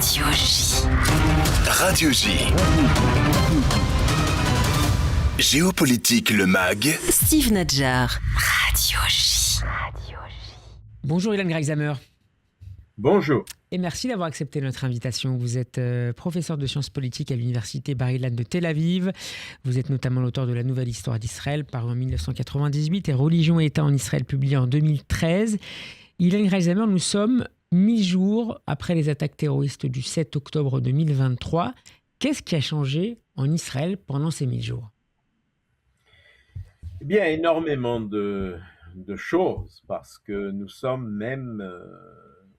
Radio J. Radio J. Géopolitique le MAG. Steve Nadjar. Radio J. Bonjour Ilan Greizhammer. Bonjour. Et merci d'avoir accepté notre invitation. Vous êtes professeur de sciences politiques à l'université Bar-Ilan de Tel Aviv. Vous êtes notamment l'auteur de La Nouvelle Histoire d'Israël, paru en 1998, et Religion et État en Israël, publié en 2013. Ilan Greizhammer, nous sommes 1000 jours après les attaques terroristes du 7 octobre 2023. Qu'est-ce qui a changé en Israël pendant ces 1000 jours ? Eh bien, énormément de choses, parce que nous sommes même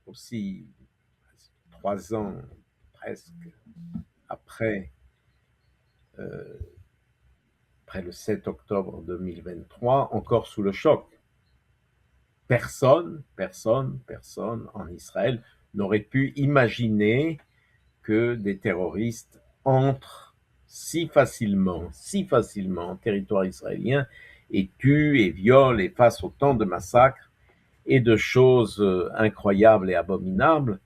aussi 3 ans presque après le 7 octobre 2023, encore sous le choc. Personne en Israël n'aurait pu imaginer que des terroristes entrent si facilement en territoire israélien et tuent et violent et fassent autant de massacres et de choses incroyables et abominables.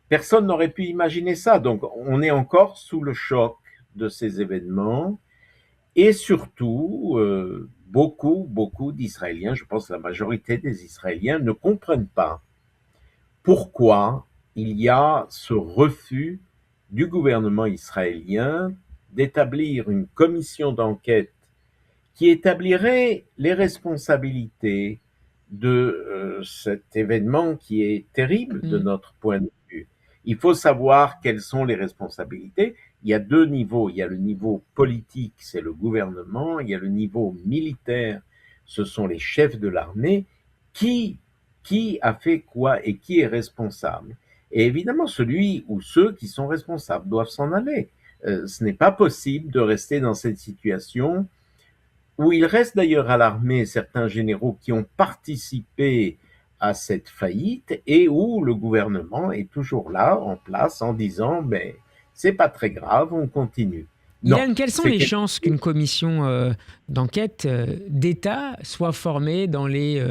Personne n'aurait pu imaginer ça. Donc, on est encore sous le choc de ces événements. Et surtout, beaucoup d'Israéliens, je pense la majorité des Israéliens, ne comprennent pas pourquoi il y a ce refus du gouvernement israélien d'établir une commission d'enquête qui établirait les responsabilités de cet événement qui est terrible de notre point de vue. Il faut savoir quelles sont les responsabilités. Il y a 2 niveaux. Il y a le niveau politique, c'est le gouvernement. Il y a le niveau militaire, ce sont les chefs de l'armée. Qui a fait quoi et qui est responsable? Et évidemment, celui ou ceux qui sont responsables doivent s'en aller. Ce n'est pas possible de rester dans cette situation où il reste d'ailleurs à l'armée certains généraux qui ont participé à cette faillite et où le gouvernement est toujours là, en place, en disant « c'est pas très grave, on continue ». Ilan, quelles sont les chances qu'une commission d'enquête d'État soit formée dans les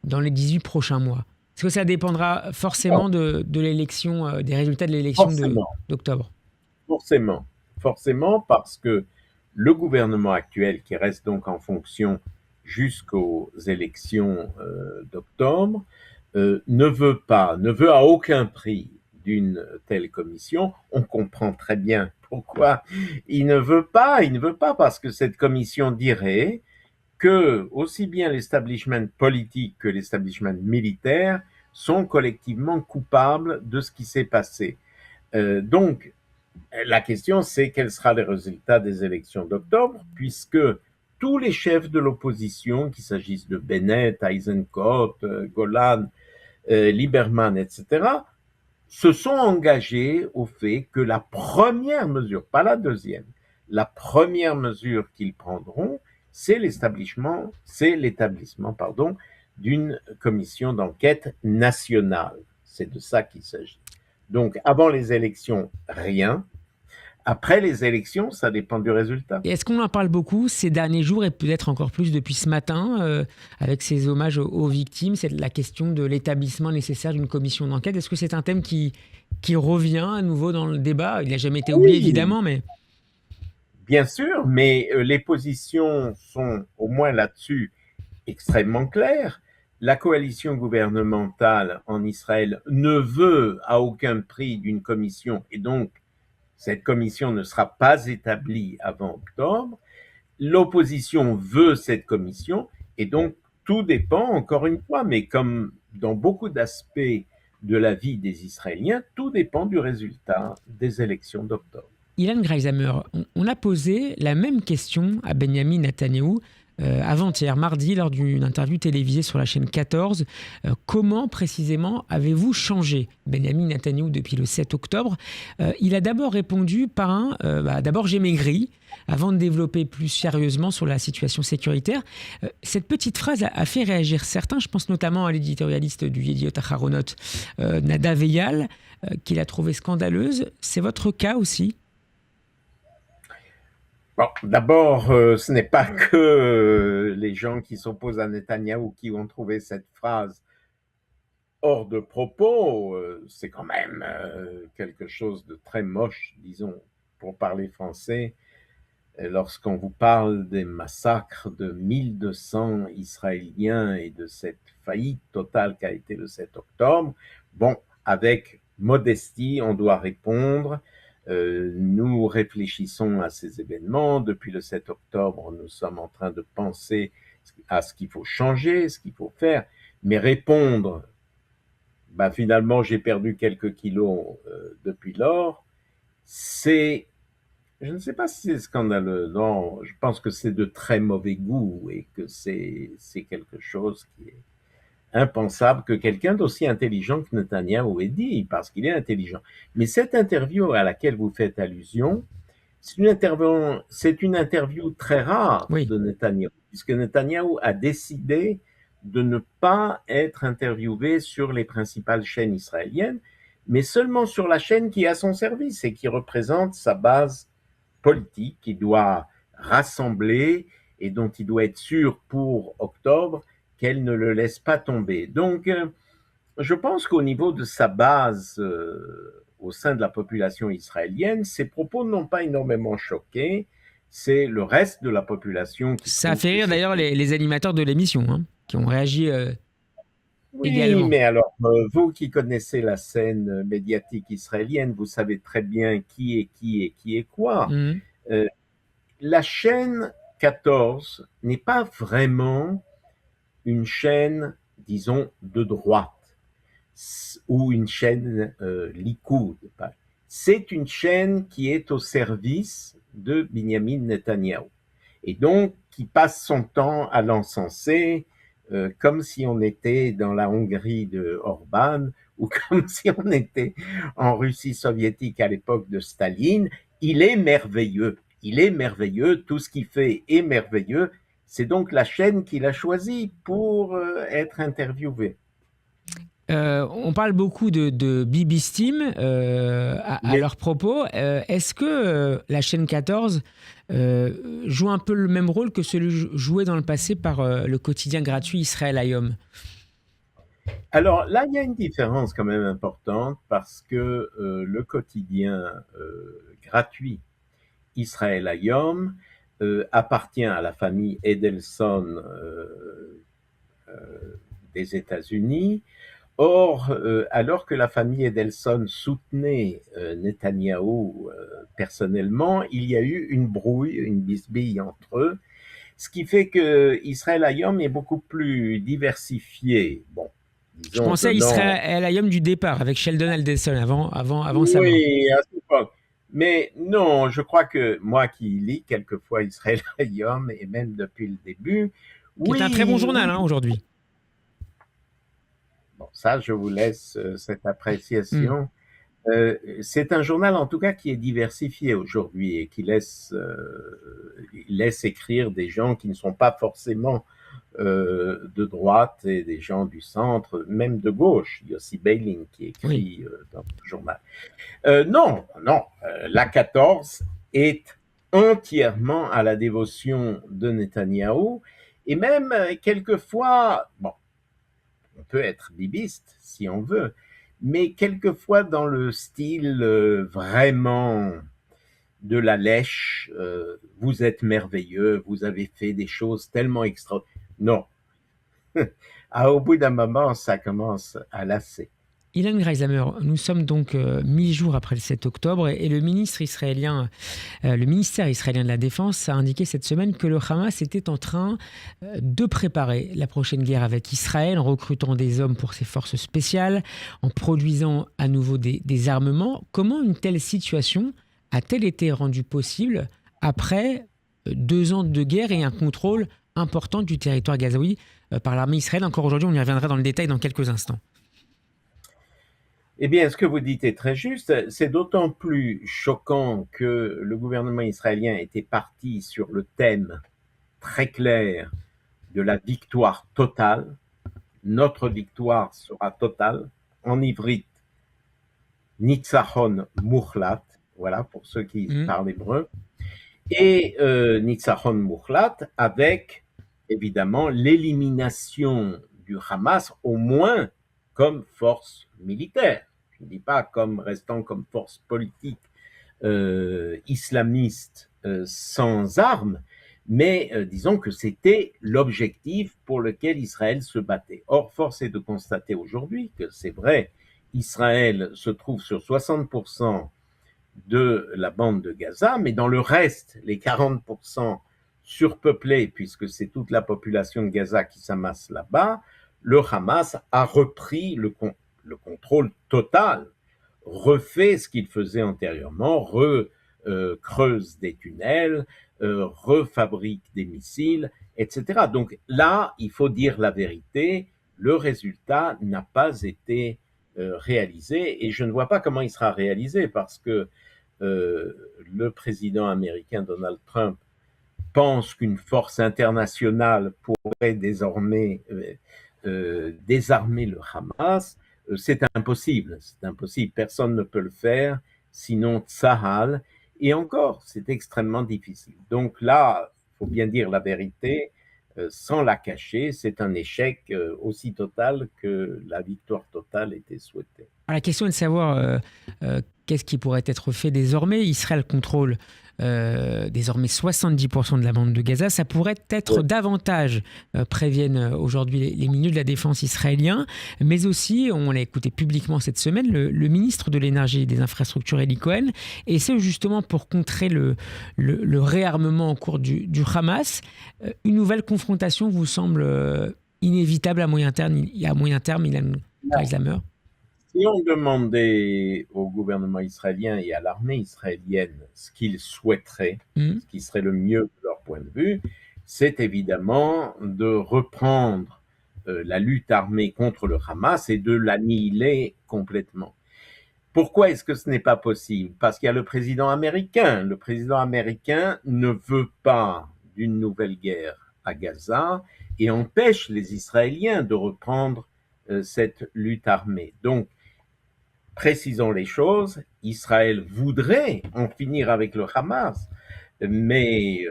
18 prochains mois ? Est-ce que ça dépendra forcément de l'élection, des résultats de l'élection d'octobre ? Forcément, parce que le gouvernement actuel, qui reste donc en fonction jusqu'aux élections d'octobre, ne veut à aucun prix d'une telle commission. On comprend très bien pourquoi il ne veut pas parce que cette commission dirait que aussi bien l'establishment politique que l'establishment militaire sont collectivement coupables de ce qui s'est passé. Donc, la question, c'est quel sera le résultat des élections d'octobre, puisque tous les chefs de l'opposition, qu'il s'agisse de Bennett, Eisenkot, Golan, Lieberman, etc., se sont engagés au fait que la première mesure, pas la deuxième, la première mesure qu'ils prendront, c'est l'établissement d'une commission d'enquête nationale. C'est de ça qu'il s'agit. Donc, avant les élections, rien. Après les élections, ça dépend du résultat. Et est-ce qu'on en parle beaucoup ces derniers jours et peut-être encore plus depuis ce matin, avec ces hommages aux victimes, c'est la question de l'établissement nécessaire d'une commission d'enquête. Est-ce que c'est un thème qui revient à nouveau dans le débat ? Il n'a jamais été oublié, évidemment, mais... Bien sûr, mais les positions sont, au moins là-dessus, extrêmement claires. La coalition gouvernementale en Israël ne veut à aucun prix d'une commission, et donc cette commission ne sera pas établie avant octobre. L'opposition veut cette commission, et donc tout dépend, encore une fois, mais comme dans beaucoup d'aspects de la vie des Israéliens, tout dépend du résultat des élections d'octobre. Ilan Greizhammer, on a posé la même question à Benyamin Netanyahou avant-hier, mardi, lors d'une interview télévisée sur la chaîne 14. Comment précisément avez-vous changé, Benyamin Netanyahou, depuis le 7 octobre ? Il a d'abord répondu par d'abord j'ai maigri, avant de développer plus sérieusement sur la situation sécuritaire. Cette petite phrase a fait réagir certains, je pense notamment à l'éditorialiste du Yediot Aharonot, Nadav Eyal, qui l'a trouvée scandaleuse. C'est votre cas aussi ? Bon, d'abord, ce n'est pas que les gens qui s'opposent à Netanyahou qui ont trouvé cette phrase hors de propos, c'est quand même quelque chose de très moche, disons, pour parler français, lorsqu'on vous parle des massacres de 1200 Israéliens et de cette faillite totale qu'a été le 7 octobre. Bon, avec modestie, on doit répondre. Nous réfléchissons à ces événements. Depuis le 7 octobre, nous sommes en train de penser à ce qu'il faut changer, ce qu'il faut faire, mais répondre, finalement, j'ai perdu quelques kilos depuis lors, c'est, je ne sais pas si c'est scandaleux, non, je pense que c'est de très mauvais goût et que c'est quelque chose qui est impensable que quelqu'un d'aussi intelligent que Netanyahou ait dit, parce qu'il est intelligent. Mais cette interview à laquelle vous faites allusion, c'est une interview très rare de Netanyahou, puisque Netanyahou a décidé de ne pas être interviewé sur les principales chaînes israéliennes, mais seulement sur la chaîne qui est à son service et qui représente sa base politique, qui doit rassembler et dont il doit être sûr pour octobre qu'elle ne le laisse pas tomber. Donc, je pense qu'au niveau de sa base au sein de la population israélienne, ses propos n'ont pas énormément choqué. C'est le reste de la population qui... Ça a fait rire d'ailleurs les animateurs de l'émission, hein, qui ont réagi également. Oui, mais alors, vous qui connaissez la scène médiatique israélienne, vous savez très bien qui est quoi. La chaîne 14 n'est pas vraiment une chaîne, disons, de droite ou une chaîne Likoud. C'est une chaîne qui est au service de Binyamin Netanyahou et donc qui passe son temps à l'encenser comme si on était dans la Hongrie de Orban ou comme si on était en Russie soviétique à l'époque de Staline. Il est merveilleux, tout ce qu'il fait est merveilleux. C'est donc la chaîne qu'il a choisie pour être interviewé. On parle beaucoup de Bibi Steam à leurs propos. Est-ce que la chaîne 14 joue un peu le même rôle que celui joué dans le passé par le quotidien gratuit Israël Hayom? Alors là, il y a une différence quand même importante parce que le quotidien gratuit Israël Hayom appartient à la famille Edelson des États-Unis. Or, alors que la famille Edelson soutenait Netanyahou personnellement, il y a eu une brouille, une bisbille entre eux, ce qui fait que Israël Hayom est beaucoup plus diversifié. Bon, disons, je pensais à Israël Hayom du départ, avec Sheldon Adelson, avant sa mort. Oui, à ce point. Mais non, je crois que moi qui lis quelquefois Israël Hayom, et même depuis le début... Qui est un très bon journal aujourd'hui. Bon, ça, je vous laisse cette appréciation. C'est un journal, en tout cas, qui est diversifié aujourd'hui et qui laisse écrire des gens qui ne sont pas forcément de droite et des gens du centre, même de gauche. Yossi Beilin qui écrit dans le journal. Non, la 14 est entièrement à la dévotion de Netanyahou et même quelquefois, bon, on peut être bibiste si on veut, mais quelquefois dans le style vraiment de la lèche, vous êtes merveilleux, vous avez fait des choses tellement extraordinaires. Non. Au bout d'un moment, ça commence à lasser. Ilan Greisamer, nous sommes donc 1000 jours après le 7 octobre et le ministère israélien de la Défense a indiqué cette semaine que le Hamas était en train de préparer la prochaine guerre avec Israël en recrutant des hommes pour ses forces spéciales, en produisant à nouveau des armements. Comment une telle situation a-t-elle été rendue possible après 2 ans de guerre et un contrôle important du territoire gazaoui par l'armée israélienne? Encore aujourd'hui, on y reviendra dans le détail dans quelques instants. Eh bien, ce que vous dites est très juste. C'est d'autant plus choquant que le gouvernement israélien était parti sur le thème très clair de la victoire totale. Notre victoire sera totale. En ivrite, Nitzachon Muchlat, voilà, pour ceux qui parlent hébreu. Et Nitzachon Muchlat avec, évidemment, l'élimination du Hamas, au moins comme force militaire. Je ne dis pas comme restant comme force politique islamiste sans armes, mais disons que c'était l'objectif pour lequel Israël se battait. Or, force est de constater aujourd'hui que c'est vrai, Israël se trouve sur 60% de la bande de Gaza, mais dans le reste, les 40% surpeuplés, puisque c'est toute la population de Gaza qui s'amasse là-bas, le Hamas a repris le contrôle total, refait ce qu'il faisait antérieurement, creuse des tunnels, refabrique des missiles, etc. Donc là, il faut dire la vérité, le résultat n'a pas été réalisé et je ne vois pas comment il sera réalisé parce que le président américain Donald Trump pense qu'une force internationale pourrait désormais désarmer le Hamas. C'est impossible, personne ne peut le faire, sinon Tsahal, et encore, c'est extrêmement difficile. Donc là, il faut bien dire la vérité, sans la cacher, c'est un échec aussi total que la victoire totale était souhaitée. La question est de savoir qu'est-ce qui pourrait être fait désormais. Israël contrôle désormais 70% de la bande de Gaza. Ça pourrait être davantage, préviennent aujourd'hui les milieux de la défense israéliens, mais aussi, on l'a écouté publiquement cette semaine, le ministre de l'Énergie et des Infrastructures, Eli Cohen, et c'est justement pour contrer le réarmement en cours du Hamas. Une nouvelle confrontation vous semble inévitable à moyen terme, Ilan Reislamer? Si on demandait au gouvernement israélien et à l'armée israélienne ce qu'ils souhaiteraient, ce qui serait le mieux de leur point de vue, c'est évidemment de reprendre la lutte armée contre le Hamas et de l'annihiler complètement. Pourquoi est-ce que ce n'est pas possible? Parce qu'il y a le président américain. Le président américain ne veut pas d'une nouvelle guerre à Gaza et empêche les Israéliens de reprendre cette lutte armée. Donc, précisons les choses, Israël voudrait en finir avec le Hamas, mais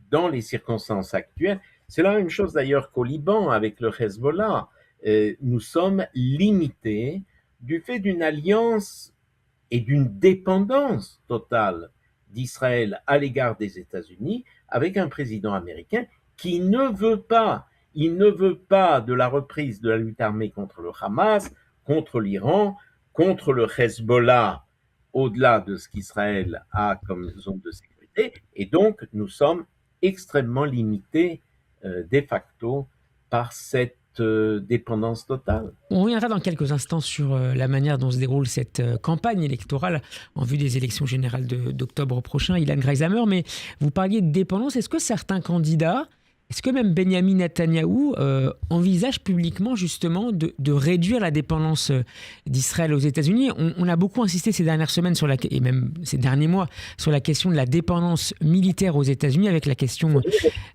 dans les circonstances actuelles, c'est la même chose d'ailleurs qu'au Liban avec le Hezbollah. Nous sommes limités du fait d'une alliance et d'une dépendance totale d'Israël à l'égard des États-Unis avec un président américain qui ne veut pas, de la reprise de la lutte armée contre le Hamas, contre l'Iran, contre le Hezbollah, au-delà de ce qu'Israël a comme zone de sécurité, et donc nous sommes extrêmement limités de facto par cette dépendance totale. On reviendra dans quelques instants sur la manière dont se déroule cette campagne électorale en vue des élections générales d'octobre prochain, Ilan Reislamer, mais vous parliez de dépendance. Est-ce que certains candidats, est-ce que même Benyamin Netanyahou envisage publiquement justement de réduire la dépendance d'Israël aux États-Unis? On a beaucoup insisté ces dernières semaines et même ces derniers mois sur la question de la dépendance militaire aux États-Unis, avec la question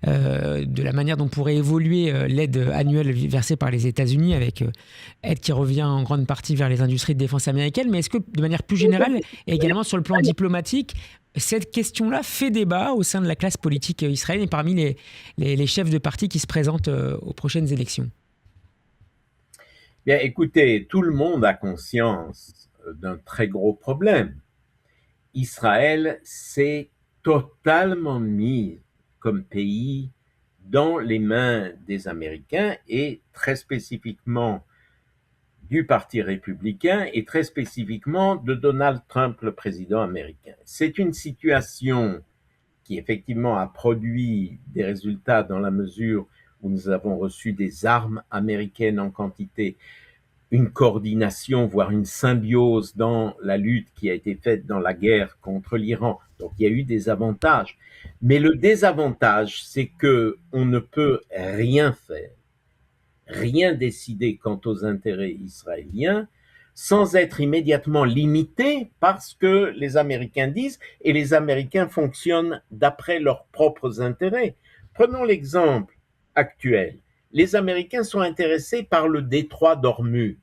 de la manière dont pourrait évoluer l'aide annuelle versée par les États-Unis, avec aide qui revient en grande partie vers les industries de défense américaines. Mais est-ce que de manière plus générale, et également sur le plan diplomatique, cette question-là fait débat au sein de la classe politique israélienne et parmi les chefs de parti qui se présentent aux prochaines élections? Bien, écoutez, tout le monde a conscience d'un très gros problème. Israël s'est totalement mis comme pays dans les mains des Américains et très spécifiquement du Parti républicain et très spécifiquement de Donald Trump, le président américain. C'est une situation qui effectivement a produit des résultats dans la mesure où nous avons reçu des armes américaines en quantité, une coordination, voire une symbiose dans la lutte qui a été faite dans la guerre contre l'Iran. Donc il y a eu des avantages. Mais le désavantage, c'est qu'on ne peut rien faire, rien décider quant aux intérêts israéliens sans être immédiatement limité par ce que les Américains disent, et les Américains fonctionnent d'après leurs propres intérêts. Prenons l'exemple actuel. Les Américains sont intéressés par le détroit d'Ormuz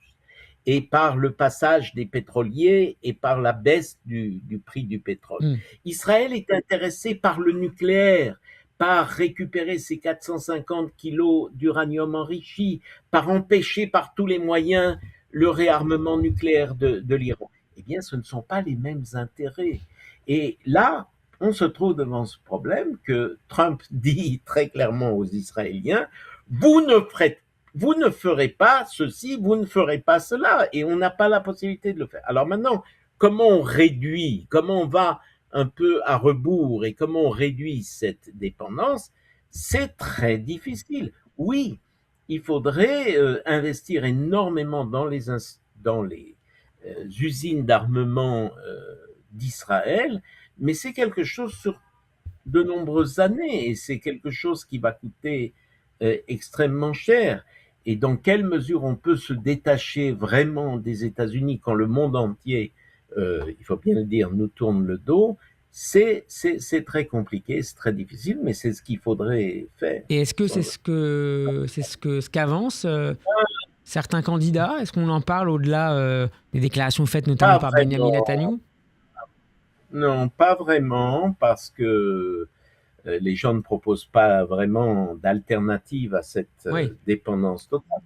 et par le passage des pétroliers et par la baisse du prix du pétrole. Israël est intéressé par le nucléaire, par récupérer ces 450 kilos d'uranium enrichi, par empêcher par tous les moyens le réarmement nucléaire de l'Iran. Eh bien, ce ne sont pas les mêmes intérêts. Et là, on se trouve devant ce problème que Trump dit très clairement aux Israéliens, vous ne ferez pas ceci, vous ne ferez pas cela, et on n'a pas la possibilité de le faire. Alors maintenant, comment on réduit, comment on va un peu à rebours et comment on réduit cette dépendance, c'est très difficile. Oui, il faudrait investir énormément dans les usines d'armement d'Israël, mais c'est quelque chose sur de nombreuses années et c'est quelque chose qui va coûter extrêmement cher. Et dans quelle mesure on peut se détacher vraiment des États-Unis quand le monde entier, il faut bien le dire, nous tourne le dos, c'est très compliqué, c'est très difficile, mais c'est ce qu'il faudrait faire. Et est-ce que ce qu'avancent certains candidats? Est-ce qu'on en parle au-delà des déclarations faites notamment par Benjamin Netanyahu? Non, pas vraiment, parce que les gens ne proposent pas vraiment d'alternative à cette dépendance totale.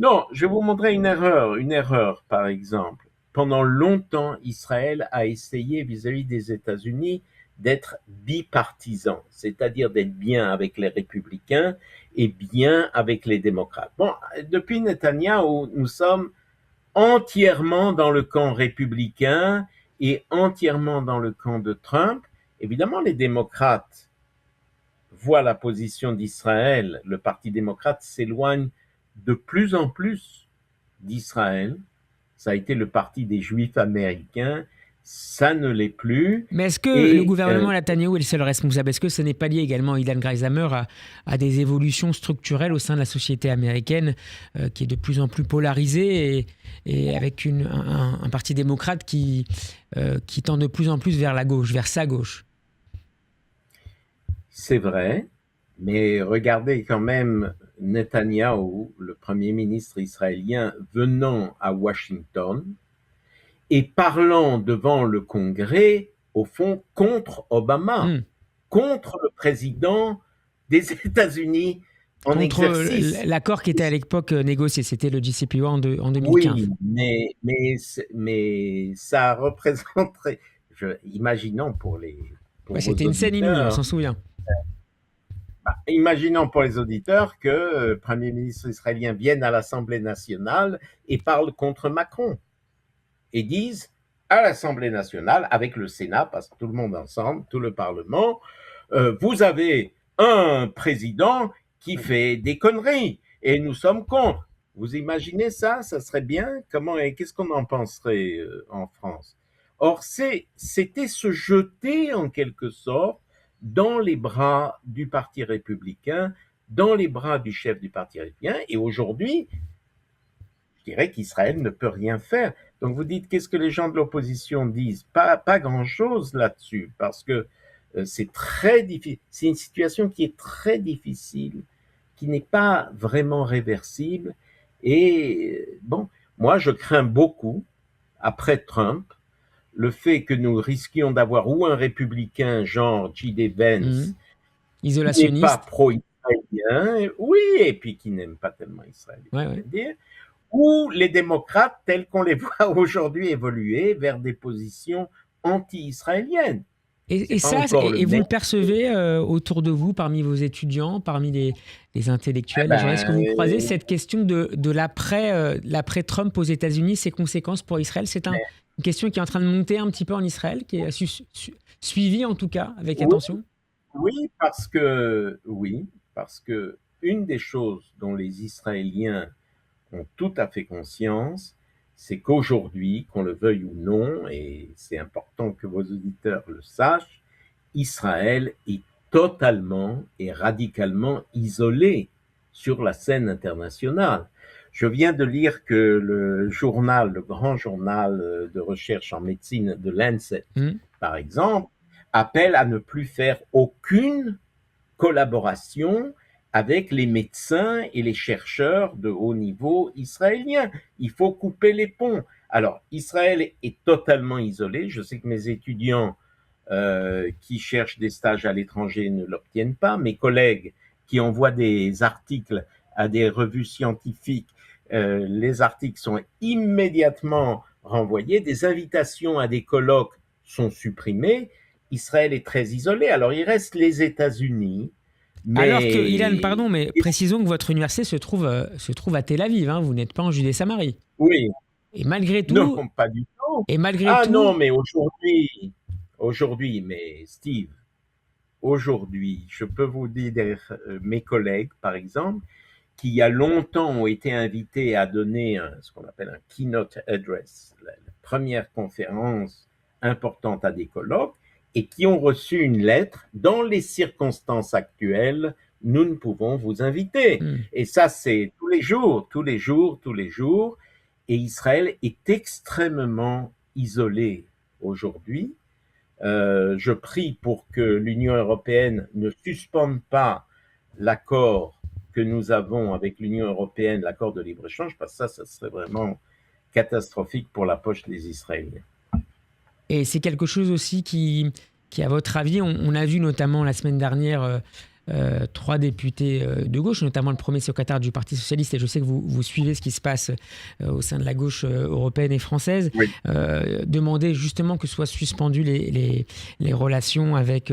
Non, je vais vous montrer une erreur par exemple. Pendant longtemps, Israël a essayé vis-à-vis des États-Unis d'être bipartisan, c'est-à-dire d'être bien avec les républicains et bien avec les démocrates. Bon, depuis Netanyahou, nous sommes entièrement dans le camp républicain et entièrement dans le camp de Trump. Évidemment, les démocrates voient la position d'Israël. Le Parti démocrate s'éloigne de plus en plus d'Israël. Ça a été le parti des Juifs américains. Ça ne l'est plus. Mais est-ce que le gouvernement Netanyahou est le seul responsable? Est-ce que ce n'est pas lié également, Ilan Grayzhammer, à des évolutions structurelles au sein de la société américaine qui est de plus en plus polarisée et avec un parti démocrate qui tend de plus en plus vers la gauche, vers sa gauche? C'est vrai, mais regardez quand même Netanyahou, le premier ministre israélien, venant à Washington et parlant devant le Congrès, au fond, contre Obama, contre le président des États-Unis en exercice. Contre l'accord qui était à l'époque négocié, c'était le JCPOA en 2015. Oui, mais ça représenterait, imaginons pour les... c'était une scène inouïe, on s'en souvient. Imaginons pour les auditeurs que le Premier ministre israélien vienne à l'Assemblée nationale et parle contre Macron et disent à l'Assemblée nationale, avec le Sénat, parce que tout le monde ensemble, tout le Parlement, vous avez un président qui fait des conneries et nous sommes contre. Vous imaginez ça? Ça serait bien? Qu'est-ce qu'on en penserait en France? Or, c'était se jeter en quelque sorte dans les bras du Parti républicain, dans les bras du chef du Parti républicain, et aujourd'hui, je dirais qu'Israël ne peut rien faire. Donc vous dites, qu'est-ce que les gens de l'opposition disent? Pas grand-chose là-dessus, parce que c'est très difficile. C'est une situation qui est très difficile, qui n'est pas vraiment réversible, et bon, moi je crains beaucoup, après Trump, le fait que nous risquions d'avoir ou un républicain genre J.D. Vance, isolationniste, qui n'est pas pro-israélien, oui, et puis qui n'aime pas tellement Israël, dire, ou les démocrates tels qu'on les voit aujourd'hui évoluer vers des positions anti-israéliennes. Et vous le percevez autour de vous, parmi vos étudiants, parmi les intellectuels, les gens, est-ce que vous croisez cette question de l'après-Trump aux États-Unis, ses conséquences pour Israël? C'est une question qui est en train de monter un petit peu en Israël, qui est suivie en tout cas avec attention. Oui, parce que une des choses dont les Israéliens ont tout à fait conscience, c'est qu'aujourd'hui, qu'on le veuille ou non, et c'est important que vos auditeurs le sachent, Israël est totalement et radicalement isolé sur la scène internationale. Je viens de lire que le grand journal de recherche en médecine de Lancet, par exemple, appelle à ne plus faire aucune collaboration avec les médecins et les chercheurs de haut niveau israéliens. Il faut couper les ponts. Alors, Israël est totalement isolé. Je sais que mes étudiants qui cherchent des stages à l'étranger ne l'obtiennent pas. Mes collègues qui envoient des articles à des revues scientifiques les articles sont immédiatement renvoyés, des invitations à des colloques sont supprimées. Israël est très isolé. Alors, il reste les États-Unis. Mais... Alors que, Ilan, pardon, mais précisons que votre université se trouve à Tel Aviv. Hein, vous n'êtes pas en Judée-Samarie. Oui. Et malgré tout. Non, pas du tout. Et malgré tout. Non, mais aujourd'hui, mais Steve, aujourd'hui, je peux vous dire, mes collègues, par exemple, qui il y a longtemps ont été invités à donner ce qu'on appelle un keynote address, la première conférence importante à des colloques, et qui ont reçu une lettre, dans les circonstances actuelles, nous ne pouvons vous inviter. Et ça, c'est tous les jours. Et Israël est extrêmement isolé aujourd'hui. Je prie pour que l'Union européenne ne suspende pas l'accord que nous avons avec l'Union européenne, l'accord de libre-échange, parce que ça serait vraiment catastrophique pour la poche des Israéliens. Et c'est quelque chose aussi qui à votre avis, on a vu notamment la semaine dernière 3 députés de gauche, notamment le premier secrétaire du Parti socialiste, et je sais que vous suivez ce qui se passe au sein de la gauche européenne et française, oui. Demander justement que soient suspendues les relations avec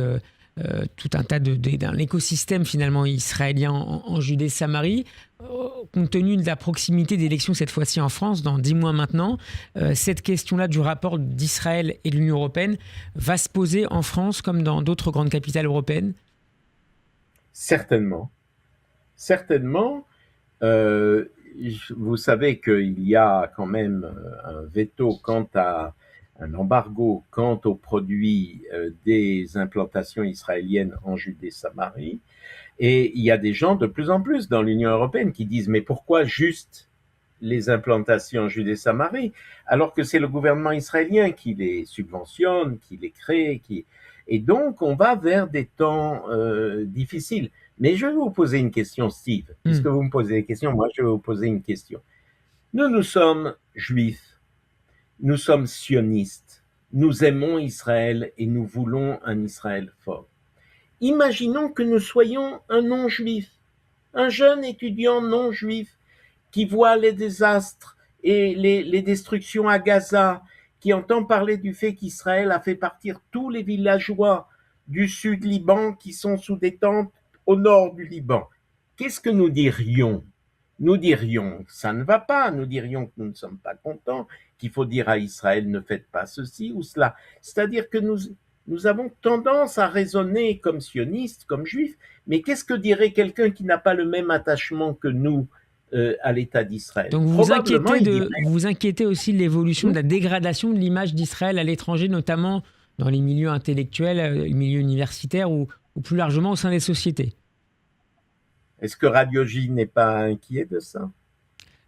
tout un tas d'un écosystème finalement israélien en Judée-Samarie, compte tenu de la proximité d'élections cette fois-ci en France, dans 10 mois maintenant, cette question-là du rapport d'Israël et de l'Union européenne va se poser en France comme dans d'autres grandes capitales européennes? Certainement. Vous savez qu'il y a quand même un veto quant à un embargo quant aux produits des implantations israéliennes en Judée-Samarie. Et il y a des gens de plus en plus dans l'Union européenne qui disent « Mais pourquoi juste les implantations en Judée-Samarie alors que c'est le gouvernement israélien qui les subventionne, qui les crée, Et donc, on va vers des temps difficiles. Mais je vais vous poser une question, Steve. Puisque vous me posez des questions, moi, je vais vous poser une question. Nous sommes juifs. Nous sommes sionistes. Nous aimons Israël et nous voulons un Israël fort. Imaginons que nous soyons un non-juif, un jeune étudiant non-juif qui voit les désastres et les destructions à Gaza, qui entend parler du fait qu'Israël a fait partir tous les villageois du sud Liban qui sont sous détente au nord du Liban. Qu'est-ce que nous dirions? Nous dirions que ça ne va pas, nous dirions que nous ne sommes pas contents, qu'il faut dire à Israël ne faites pas ceci ou cela. C'est-à-dire que nous avons tendance à raisonner comme sionistes, comme juifs, mais qu'est-ce que dirait quelqu'un qui n'a pas le même attachement que nous à l'État d'Israël? Donc vous vous inquiétez aussi de l'évolution, de la dégradation de l'image d'Israël à l'étranger, notamment dans les milieux intellectuels, les milieux universitaires ou plus largement au sein des sociétés. Est-ce que Radio J n'est pas inquiet de ça?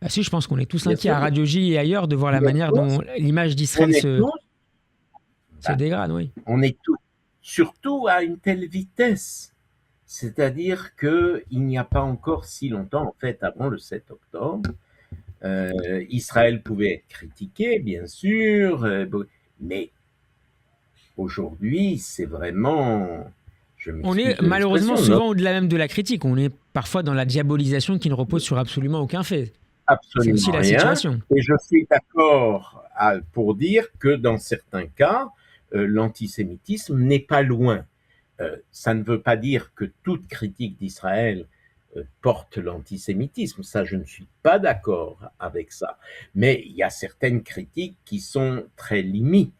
Si, je pense qu'on est tous inquiets à Radio J et ailleurs de voir la manière dont l'image d'Israël se dégrade. Oui. On est tous, surtout à une telle vitesse. C'est-à-dire qu'il n'y a pas encore si longtemps, en fait, avant le 7 octobre, Israël pouvait être critiqué, bien sûr, mais aujourd'hui, c'est vraiment... On est malheureusement souvent au-delà même de la critique. On est parfois dans la diabolisation qui ne repose sur absolument aucun fait. Absolument c'est aussi la rien. situation. Et je suis d'accord pour dire que dans certains cas, l'antisémitisme n'est pas loin. Ça ne veut pas dire que toute critique d'Israël porte l'antisémitisme. Ça, je ne suis pas d'accord avec ça. Mais il y a certaines critiques qui sont très limites.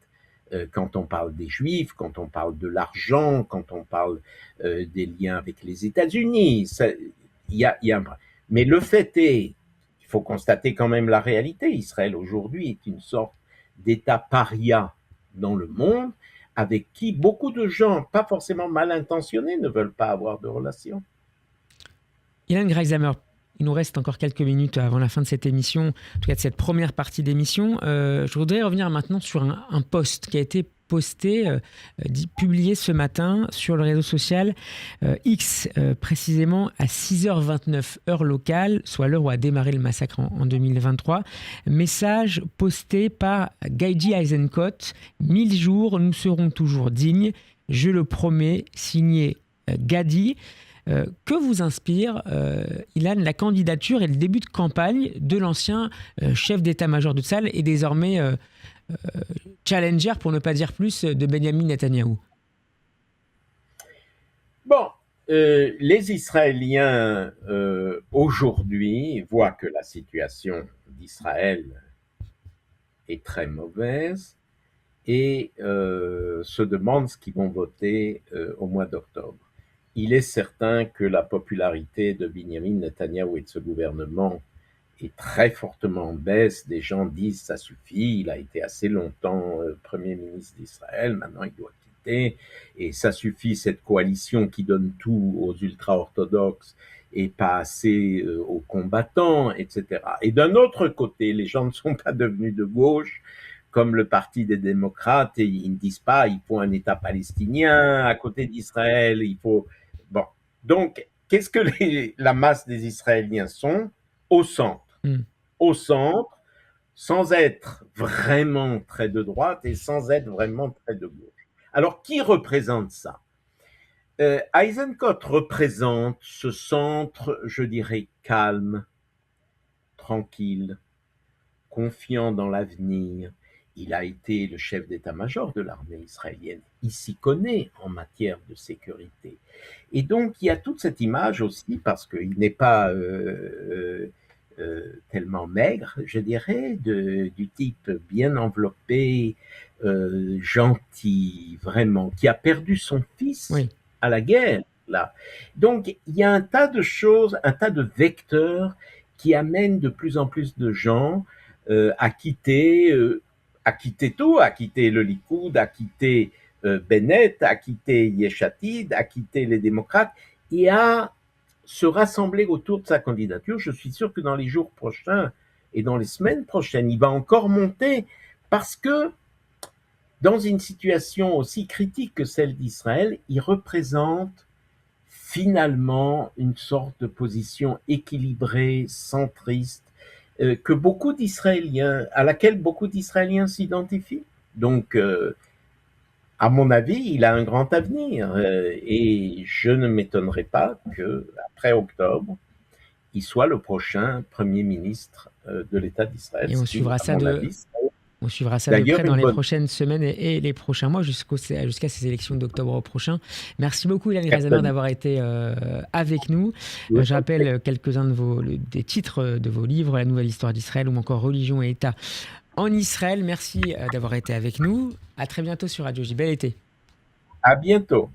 Quand on parle des Juifs, quand on parle de l'argent, quand on parle des liens avec les États-Unis, mais le fait est, il faut constater quand même la réalité. Israël aujourd'hui est une sorte d'État paria dans le monde, avec qui beaucoup de gens, pas forcément mal intentionnés, ne veulent pas avoir de relations. Ilan Greizhammer, il nous reste encore quelques minutes avant la fin de cette émission, en tout cas de cette première partie d'émission. Je voudrais revenir maintenant sur un post qui a été posté, publié ce matin sur le réseau social X, précisément à 6h29 heure locale, soit l'heure où a démarré le massacre en 2023. Message posté par Gaiji Eisenkot, 1000 jours, nous serons toujours dignes, je le promets, signé Gadi. Que vous inspire, Ilan, la candidature et le début de campagne de l'ancien chef d'état-major de Tsahal et désormais challenger, pour ne pas dire plus, de Benyamin Netanyahou? Bon, les Israéliens aujourd'hui voient que la situation d'Israël est très mauvaise et se demandent ce qu'ils vont voter au mois d'octobre. Il est certain que la popularité de Benyamin Netanyahou et de ce gouvernement est très fortement en baisse. Des gens disent ça suffit, il a été assez longtemps Premier ministre d'Israël, maintenant il doit quitter, et ça suffit cette coalition qui donne tout aux ultra-orthodoxes et pas assez aux combattants, etc. Et d'un autre côté, les gens ne sont pas devenus de gauche, comme le Parti des démocrates, et ils ne disent pas il faut un État palestinien à côté d'Israël, il faut... Bon, donc, qu'est-ce que la masse des Israéliens sont? Au centre. Au centre, sans être vraiment très de droite et sans être vraiment très de gauche. Alors, qui représente ça? Eisenkot représente ce centre, je dirais, calme, tranquille, confiant dans l'avenir. Il a été le chef d'état-major de l'armée israélienne. Il s'y connaît en matière de sécurité. Et donc, il y a toute cette image aussi, parce qu'il n'est pas tellement maigre, je dirais, du type bien enveloppé, gentil, vraiment, qui a perdu son fils à la guerre, là. Donc, il y a un tas de choses, un tas de vecteurs qui amènent de plus en plus de gens à quitter tout, à quitter le Likoud, à quitter Bennett, à quitter Yesh Atid, à quitter les démocrates, et à se rassembler autour de sa candidature. Je suis sûr que dans les jours prochains et dans les semaines prochaines, il va encore monter, parce que dans une situation aussi critique que celle d'Israël, il représente finalement une sorte de position équilibrée, centriste, à laquelle beaucoup d'Israéliens s'identifient. Donc, à mon avis, il a un grand avenir et je ne m'étonnerais pas qu'après octobre, il soit le prochain Premier ministre de l'État d'Israël. Et on suivra ça de près dans les prochaines semaines et les prochains mois jusqu'à ces élections d'octobre prochain. Merci beaucoup, Ilan Grazamer, d'avoir été avec nous. Je rappelle quelques-uns des titres de vos livres, La Nouvelle Histoire d'Israël ou encore Religion et État en Israël. Merci d'avoir été avec nous. À très bientôt sur Radio J. Bel été. À bientôt.